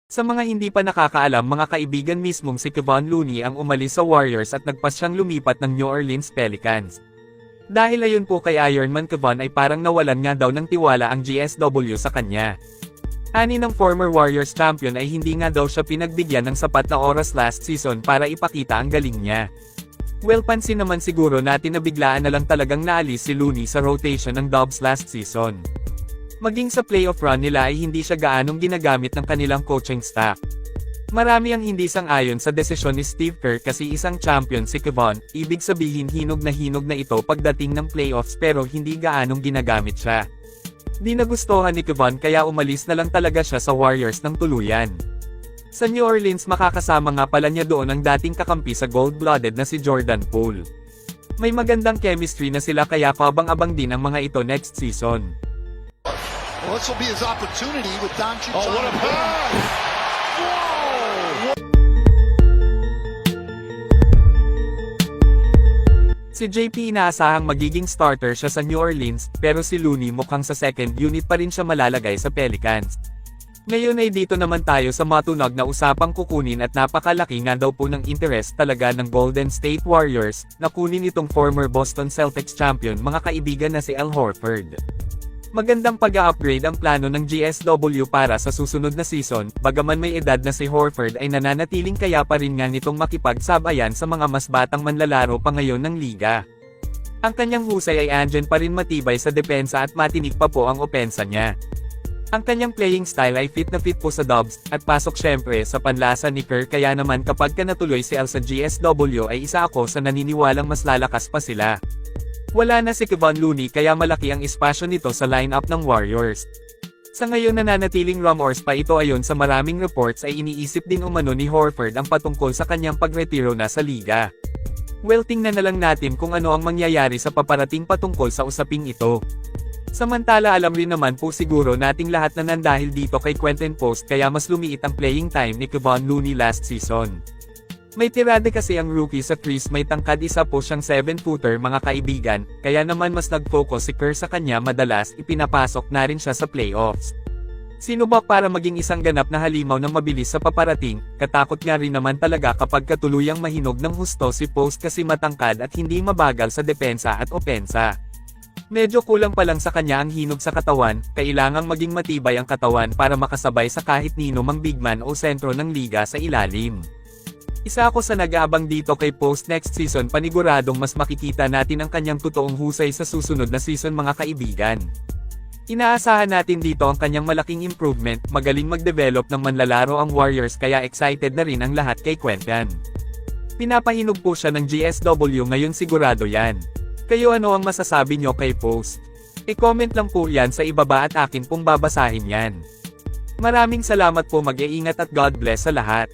Sa mga hindi pa nakakaalam mga kaibigan, mismong si Kevon Looney ang umalis sa Warriors at nagpasyang lumipat ng New Orleans Pelicans. Dahil ayon po kay Ironman Kevon ay parang nawalan nga daw ng tiwala ang GSW sa kanya. Ani ng former Warriors champion ay hindi nga daw siya pinagbigyan ng sapat na oras last season para ipakita ang galing niya. Well, pansin naman siguro natin na biglaan na lang talagang naalis si Looney sa rotation ng Dubs last season. Maging sa playoff run nila ay hindi siya gaanong ginagamit ng kanilang coaching staff. Marami ang hindi sang-ayon sa desisyon ni Steve Kerr kasi isang champion si Kevon, ibig sabihin hinog na ito pagdating ng playoffs pero hindi gaanong ginagamit siya. Di nagustuhan ni Kevon kaya umalis na lang talaga siya sa Warriors ng tuluyan. Sa New Orleans makakasama nga pala niya doon ang dating kakampi sa gold-blooded na si Jordan Poole. May magandang chemistry na sila kaya kabang-abang din ang mga ito next season. Well, this will be his opportunity with Doncic. Oh, what a pass! Whoa! Si JP inaasahang magiging starter siya sa New Orleans, pero si Looney mukhang sa second unit pa rin siya malalagay sa Pelicans. Ngayon ay dito naman tayo sa matunog na usapang kukunin at napakalaki nga daw po ng interest talaga ng Golden State Warriors, na kunin itong former Boston Celtics champion mga kaibigan na si Al Horford. Magandang pag-upgrade ang plano ng GSW para sa susunod na season, bagaman may edad na si Horford ay nananatiling kaya pa rin nga nitong makipagsabayan sa mga mas batang manlalaro pa ngayon ng liga. Ang kanyang husay ay andyan pa rin matibay sa depensa at matinik pa po ang opensa niya. Ang kanyang playing style ay fit na fit po sa Dubs, at pasok syempre sa panlasa ni Kerr kaya naman kapag ka natuloy si Al sa GSW ay isa ako sa naniniwalang mas lalakas pa sila. Wala na si Kevon Looney kaya malaki ang espasyo nito sa lineup ng Warriors. Sa ngayon nananatiling rumors pa ito ayon sa maraming reports ay iniisip din umano ni Horford ang patungkol sa kanyang pagretiro na sa liga. Well, tingnan na lang natin kung ano ang mangyayari sa paparating patungkol sa usaping ito. Samantala alam rin naman po siguro nating lahat na nandahil dito kay Quentin Post kaya mas lumiit ang playing time ni Kevon Looney last season. May tirade kasi ang rookie sa crease, may tangkad isa po siyang 7-footer mga kaibigan, kaya naman mas nag-focus si Kerr sa kanya, madalas ipinapasok na rin siya sa playoffs. Sino ba para maging isang ganap na halimaw ng mabilis sa paparating, katakot nga rin naman talaga kapag katuluyang mahinog ng husto si Post kasi matangkad at hindi mabagal sa depensa at opensa. Medyo kulang pa lang sa kanya ang hinog sa katawan, kailangang maging matibay ang katawan para makasabay sa kahit nino mang bigman o sentro ng liga sa ilalim. Isa ako sa nag-aabang dito kay Post next season, paniguradong mas makikita natin ang kanyang totoong husay sa susunod na season mga kaibigan. Inaasahan natin dito ang kanyang malaking improvement, magaling mag-develop ng manlalaro ang Warriors kaya excited na rin ang lahat kay Quentin. Pinapahinog po siya ng GSW ngayon, sigurado yan. Kayo ano ang masasabi nyo kay Post? I-comment lang po yan sa ibaba at akin pong babasahin yan. Maraming salamat po, mag-iingat at God bless sa lahat.